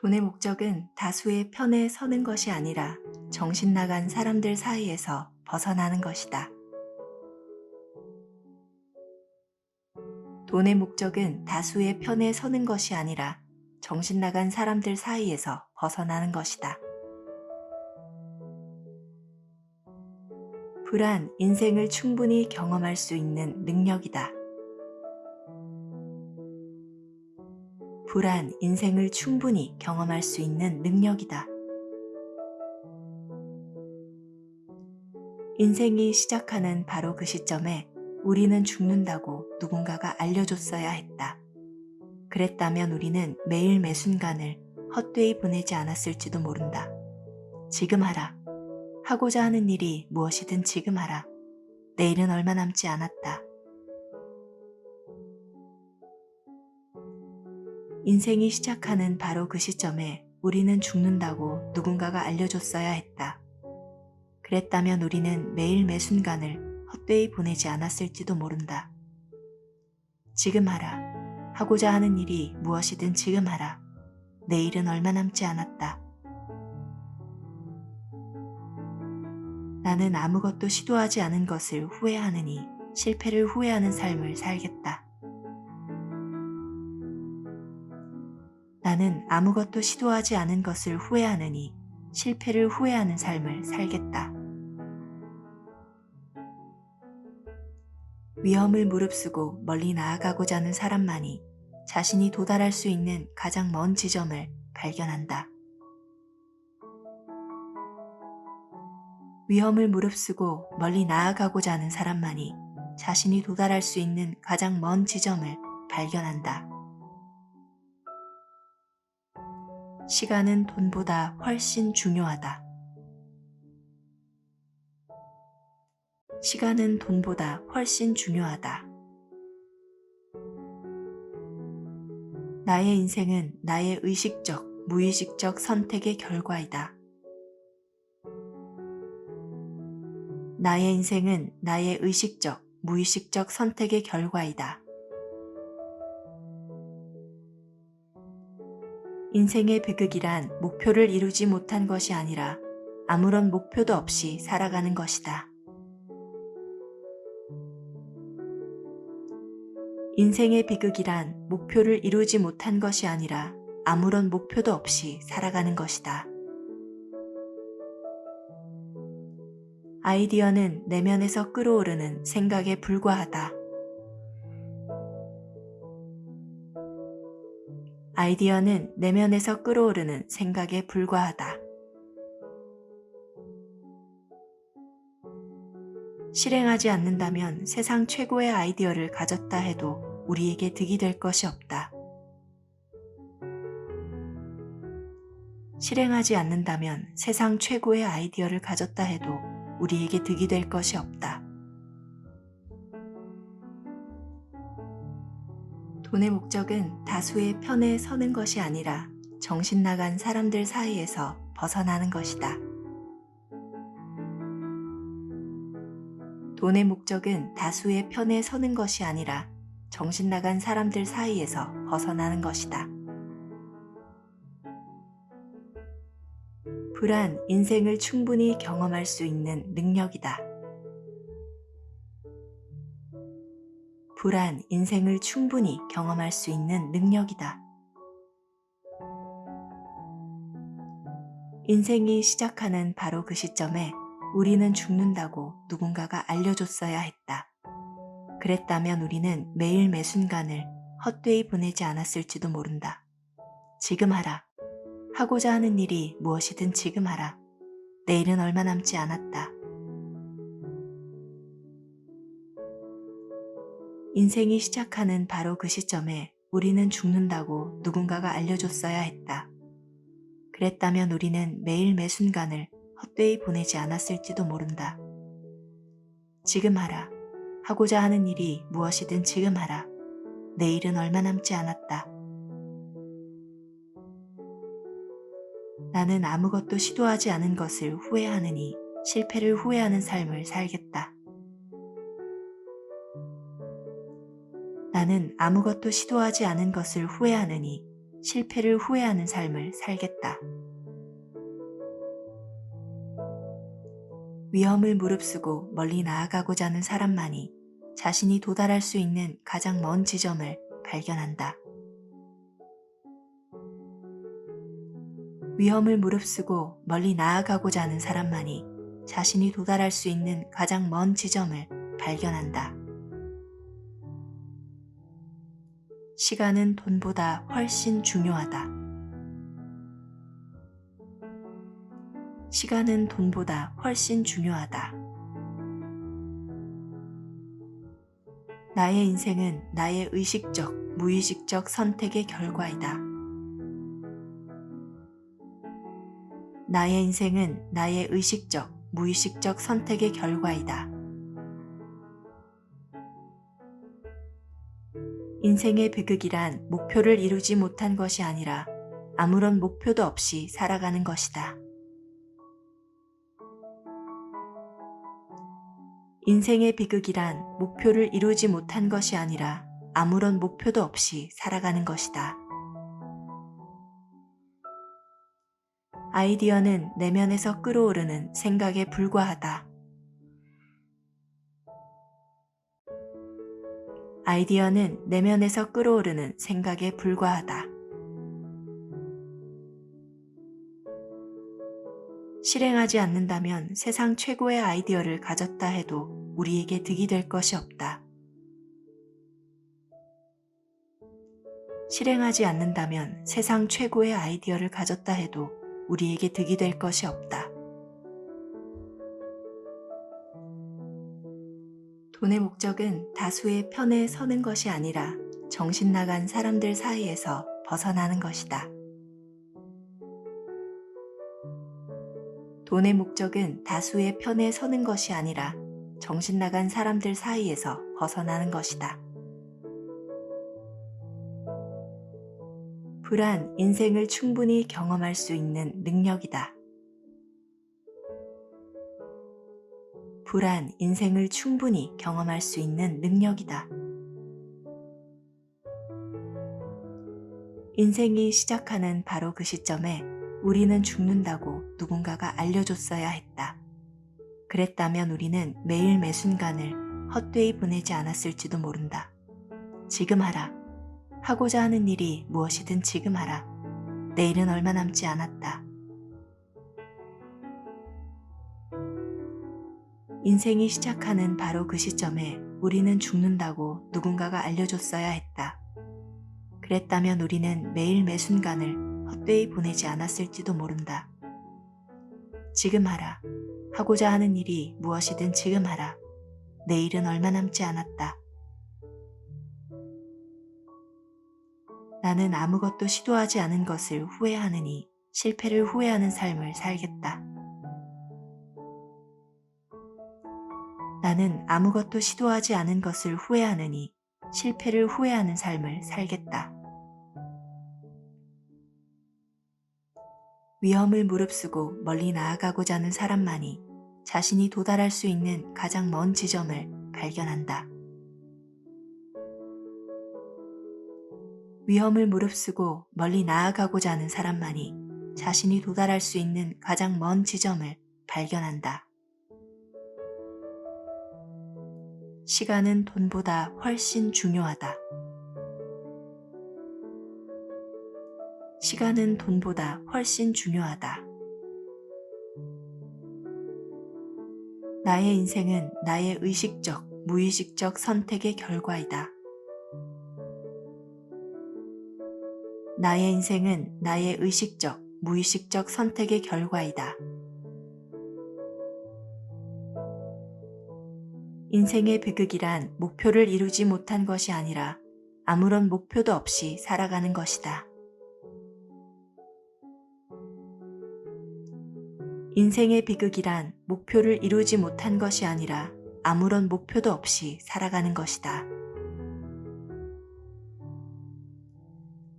돈의 목적은 다수의 편에 서는 것이 아니라 정신 나간 사람들 사이에서 벗어나는 것이다. 돈의 목적은 다수의 편에 서는 것이 아니라 정신 나간 사람들 사이에서 벗어나는 것이다. 불안, 인생을 충분히 경험할 수 있는 능력이다. 불안, 인생을 충분히 경험할 수 있는 능력이다. 인생이 시작하는 바로 그 시점에 우리는 죽는다고 누군가가 알려줬어야 했다. 그랬다면 우리는 매일 매 순간을 헛되이 보내지 않았을지도 모른다. 지금 하라. 하고자 하는 일이 무엇이든 지금 하라. 내일은 얼마 남지 않았다. 인생이 시작하는 바로 그 시점에 우리는 죽는다고 누군가가 알려줬어야 했다. 그랬다면 우리는 매일 매 순간을 헛되이 보내지 않았을지도 모른다. 지금 하라. 하고자 하는 일이 무엇이든 지금 하라. 내일은 얼마 남지 않았다. 나는 아무것도 시도하지 않은 것을 후회하느니 실패를 후회하는 삶을 살겠다. 나는 아무것도 시도하지 않은 것을 후회하느니 실패를 후회하는 삶을 살겠다. 위험을 무릅쓰고 멀리 나아가고자 하는 사람만이 자신이 도달할 수 있는 가장 먼 지점을 발견한다. 위험을 무릅쓰고 멀리 나아가고자 하는 사람만이 자신이 도달할 수 있는 가장 먼 지점을 발견한다. 시간은 돈보다 훨씬 중요하다. 시간은 돈보다 훨씬 중요하다. 나의 인생은 나의 의식적, 무의식적 선택의 결과이다. 나의 인생은 나의 의식적, 무의식적 선택의 결과이다. 인생의 비극이란 목표를 이루지 못한 것이 아니라 아무런 목표도 없이 살아가는 것이다. 인생의 비극이란 목표를 이루지 못한 것이 아니라 아무런 목표도 없이 살아가는 것이다. 아이디어는 내면에서 끓어오르는 생각에 불과하다. 아이디어는 내면에서 끓어오르는 생각에 불과하다. 실행하지 않는다면 세상 최고의 아이디어를 가졌다 해도 우리에게 득이 될 것이 없다. 실행하지 않는다면 세상 최고의 아이디어를 가졌다 해도 우리에게 득이 될 것이 없다. 돈의 목적은 다수의 편에 서는 것이 아니라 정신 나간 사람들 사이에서 벗어나는 것이다. 돈의 목적은 다수의 편에 서는 것이 아니라 정신 나간 사람들 사이에서 벗어나는 것이다. 불안, 인생을 충분히 경험할 수 있는 능력이다. 불안, 인생을 충분히 경험할 수 있는 능력이다. 인생이 시작하는 바로 그 시점에 우리는 죽는다고 누군가가 알려줬어야 했다. 그랬다면 우리는 매일 매 순간을 헛되이 보내지 않았을지도 모른다. 지금 하라. 하고자 하는 일이 무엇이든 지금 하라. 내일은 얼마 남지 않았다. 인생이 시작하는 바로 그 시점에 우리는 죽는다고 누군가가 알려줬어야 했다. 그랬다면 우리는 매일 매 순간을 헛되이 보내지 않았을지도 모른다. 지금 하라. 하고자 하는 일이 무엇이든 지금 하라. 내일은 얼마 남지 않았다. 나는 아무것도 시도하지 않은 것을 후회하느니 실패를 후회하는 삶을 살겠다. 나는 아무것도 시도하지 않은 것을 후회하느니 실패를 후회하는 삶을 살겠다. 위험을 무릅쓰고 멀리 나아가고자 하는 사람만이 자신이 도달할 수 있는 가장 먼 지점을 발견한다. 위험을 무릅쓰고 멀리 나아가고자 하는 사람만이 자신이 도달할 수 있는 가장 먼 지점을 발견한다. 시간은 돈보다 훨씬 중요하다. 시간은 돈보다 훨씬 중요하다. 나의 인생은 나의 의식적, 무의식적 선택의 결과이다. 나의 인생은 나의 의식적, 무의식적 선택의 결과이다. 인생의 비극이란 목표를 이루지 못한 것이 아니라 아무런 목표도 없이 살아가는 것이다. 인생의 비극이란 목표를 이루지 못한 것이 아니라 아무런 목표도 없이 살아가는 것이다. 아이디어는 내면에서 끓어오르는 생각에 불과하다. 아이디어는 내면에서 끓어오르는 생각에 불과하다. 실행하지 않는다면 세상 최고의 아이디어를 가졌다 해도 우리에게 득이 될 것이 없다. 실행하지 않는다면 세상 최고의 아이디어를 가졌다 해도 우리에게 득이 될 것이 없다. 돈의 목적은 다수의 편에 서는 것이 아니라 정신 나간 사람들 사이에서 벗어나는 것이다. 돈의 목적은 다수의 편에 서는 것이 아니라 정신 나간 사람들 사이에서 벗어나는 것이다. 불안, 인생을 충분히 경험할 수 있는 능력이다. 불안, 인생을 충분히 경험할 수 있는 능력이다. 인생이 시작하는 바로 그 시점에 우리는 죽는다고 누군가가 알려줬어야 했다. 그랬다면 우리는 매일 매순간을 헛되이 보내지 않았을지도 모른다. 지금 하라. 하고자 하는 일이 무엇이든 지금 하라. 내일은 얼마 남지 않았다. 인생이 시작하는 바로 그 시점에 우리는 죽는다고 누군가가 알려줬어야 했다. 그랬다면 우리는 매일 매순간을 헛되이 보내지 않았을지도 모른다. 지금 하라. 하고자 하는 일이 무엇이든 지금 하라. 내일은 얼마 남지 않았다. 나는 아무것도 시도하지 않은 것을 후회하느니 실패를 후회하는 삶을 살겠다. 나는 아무것도 시도하지 않은 것을 후회하느니 실패를 후회하는 삶을 살겠다. 위험을 무릅쓰고 멀리 나아가고자 하는 사람만이 자신이 도달할 수 있는 가장 먼 지점을 발견한다. 위험을 무릅쓰고 멀리 나아가고자 하는 사람만이 자신이 도달할 수 있는 가장 먼 지점을 발견한다. 시간은 돈보다 훨씬 중요하다. 시간은 돈보다 훨씬 중요하다. 나의 인생은 나의 의식적, 무의식적 선택의 결과이다. 나의 인생은 나의 의식적, 무의식적 선택의 결과이다. 인생의 비극이란 목표를 이루지 못한 것이 아니라 아무런 목표도 없이 살아가는 것이다. 인생의 비극이란 목표를 이루지 못한 것이 아니라 아무런 목표도 없이 살아가는 것이다.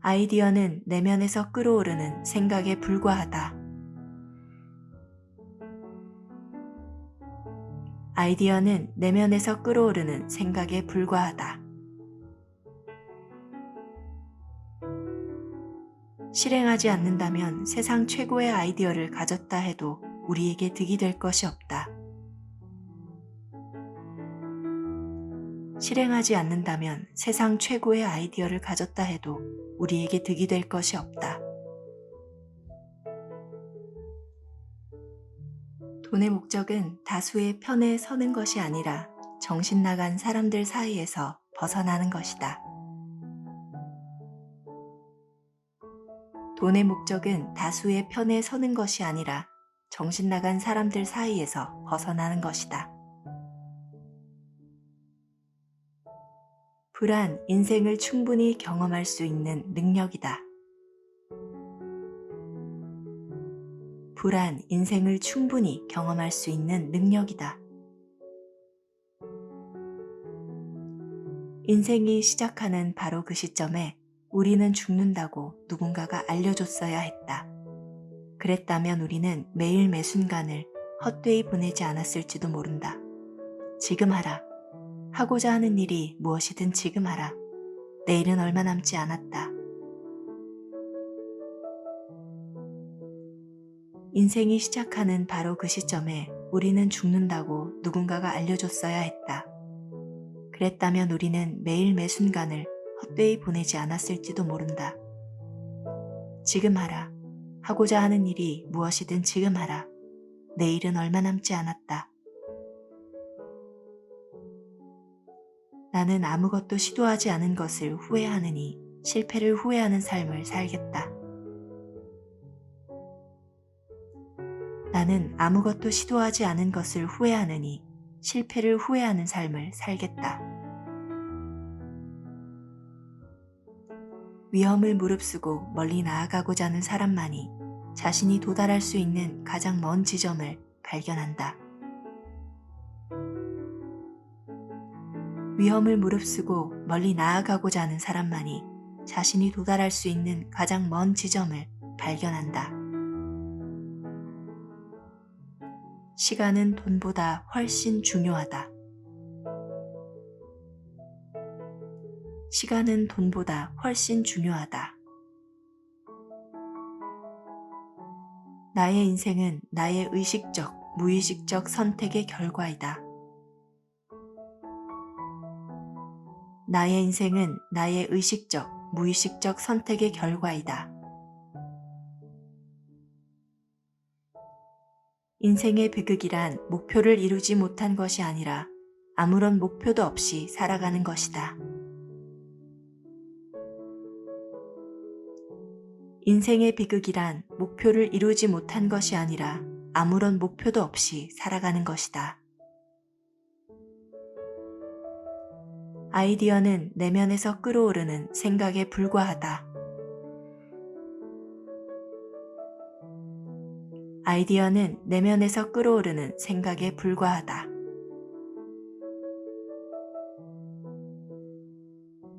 아이디어는 내면에서 끓어오르는 생각에 불과하다. 아이디어는 내면에서 끓어오르는 생각에 불과하다. 실행하지 않는다면 세상 최고의 아이디어를 가졌다 해도 우리에게 득이 될 것이 없다. 실행하지 않는다면 세상 최고의 아이디어를 가졌다 해도 우리에게 득이 될 것이 없다. 돈의 목적은 다수의 편에 서는 것이 아니라 정신 나간 사람들 사이에서 벗어나는 것이다. 돈의 목적은 다수의 편에 서는 것이 아니라 정신 나간 사람들 사이에서 벗어나는 것이다. 불안, 인생을 충분히 경험할 수 있는 능력이다. 불안, 인생을 충분히 경험할 수 있는 능력이다. 인생이 시작하는 바로 그 시점에 우리는 죽는다고 누군가가 알려줬어야 했다. 그랬다면 우리는 매일 매 순간을 헛되이 보내지 않았을지도 모른다. 지금 하라. 하고자 하는 일이 무엇이든 지금 하라. 내일은 얼마 남지 않았다. 인생이 시작하는 바로 그 시점에 우리는 죽는다고 누군가가 알려줬어야 했다. 그랬다면 우리는 매일 매 순간을 헛되이 보내지 않았을지도 모른다. 지금 하라. 하고자 하는 일이 무엇이든 지금 하라. 내일은 얼마 남지 않았다. 나는 아무것도 시도하지 않은 것을 후회하느니 실패를 후회하는 삶을 살겠다. 나는 아무것도 시도하지 않은 것을 후회하느니 실패를 후회하는 삶을 살겠다. 위험을 무릅쓰고 멀리 나아가고자 하는 사람만이 자신이 도달할 수 있는 가장 먼 지점을 발견한다. 위험을 무릅쓰고 멀리 나아가고자 하는 사람만이 자신이 도달할 수 있는 가장 먼 지점을 발견한다. 시간은 돈보다 훨씬 중요하다. 시간은 돈보다 훨씬 중요하다. 나의 인생은 나의 의식적, 무의식적 선택의 결과이다. 나의 인생은 나의 의식적, 무의식적 선택의 결과이다. 인생의 비극이란 목표를 이루지 못한 것이 아니라 아무런 목표도 없이 살아가는 것이다. 인생의 비극이란 목표를 이루지 못한 것이 아니라 아무런 목표도 없이 살아가는 것이다. 아이디어는 내면에서 끓어오르는 생각에 불과하다. 아이디어는 내면에서 끓어오르는 생각에 불과하다.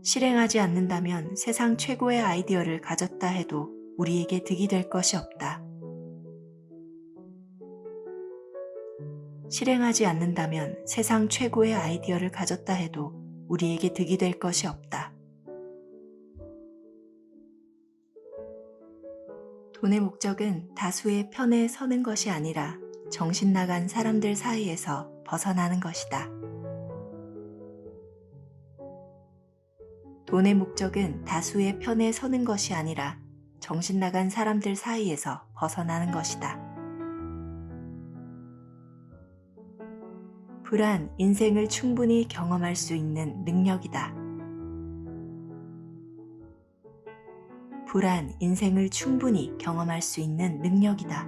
실행하지 않는다면 세상 최고의 아이디어를 가졌다 해도 우리에게 득이 될 것이 없다. 실행하지 않는다면 세상 최고의 아이디어를 가졌다 해도 우리에게 득이 될 것이 없다. 돈의 목적은 다수의 편에 서는 것이 아니라 정신 나간 사람들 사이에서 벗어나는 것이다. 돈의 목적은 다수의 편에 서는 것이 아니라 정신 나간 사람들 사이에서 벗어나는 것이다. 불안, 인생을 충분히 경험할 수 있는 능력이다. 불안, 인생을 충분히 경험할 수 있는 능력이다.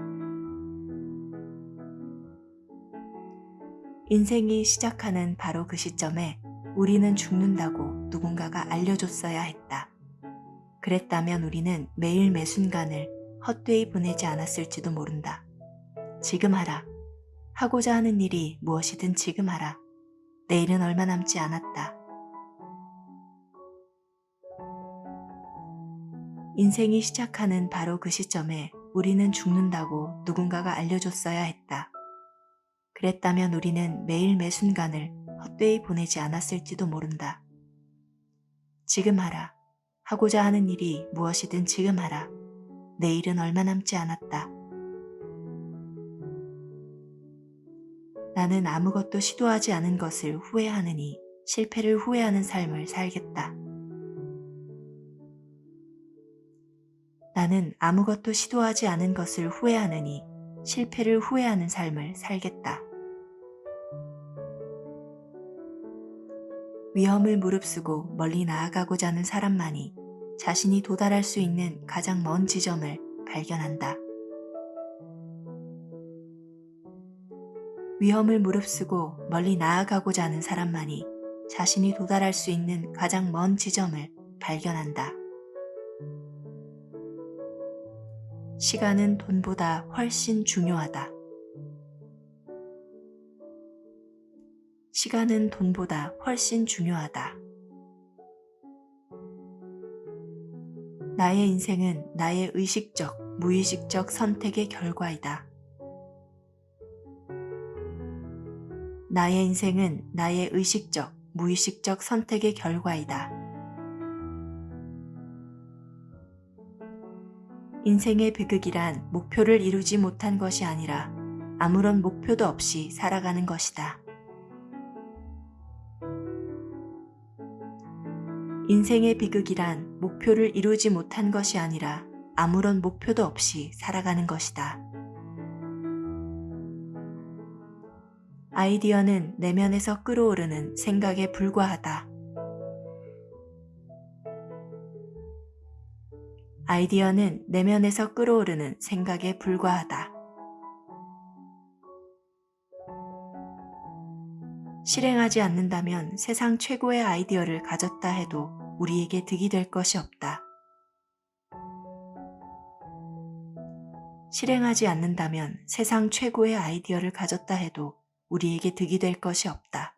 인생이 시작하는 바로 그 시점에 우리는 죽는다고 누군가가 알려줬어야 했다. 그랬다면 우리는 매일 매 순간을 헛되이 보내지 않았을지도 모른다. 지금 하라. 하고자 하는 일이 무엇이든 지금 하라. 내일은 얼마 남지 않았다. 인생이 시작하는 바로 그 시점에 우리는 죽는다고 누군가가 알려줬어야 했다. 그랬다면 우리는 매일 매 순간을 헛되이 보내지 않았을지도 모른다. 지금 하라. 하고자 하는 일이 무엇이든 지금 하라. 내일은 얼마 남지 않았다. 나는 아무것도 시도하지 않은 것을 후회하느니 실패를 후회하는 삶을 살겠다. 나는 아무것도 시도하지 않은 것을 후회하느니 실패를 후회하는 삶을 살겠다. 위험을 무릅쓰고 멀리 나아가고자 하는 사람만이 자신이 도달할 수 있는 가장 먼 지점을 발견한다. 위험을 무릅쓰고 멀리 나아가고자 하는 사람만이 자신이 도달할 수 있는 가장 먼 지점을 발견한다. 시간은 돈보다 훨씬 중요하다. 시간은 돈보다 훨씬 중요하다. 나의 인생은 나의 의식적, 무의식적 선택의 결과이다. 나의 인생은 나의 의식적, 무의식적 선택의 결과이다. 인생의 비극이란 목표를 이루지 못한 것이 아니라 아무런 목표도 없이 살아가는 것이다. 인생의 비극이란 목표를 이루지 못한 것이 아니라 아무런 목표도 없이 살아가는 것이다. 아이디어는 내면에서 끓어오르는 생각에 불과하다. 아이디어는 내면에서 끓어오르는 생각에 불과하다. 실행하지 않는다면 세상 최고의 아이디어를 가졌다 해도 우리에게 득이 될 것이 없다. 실행하지 않는다면 세상 최고의 아이디어를 가졌다 해도 우리에게 득이 될 것이 없다.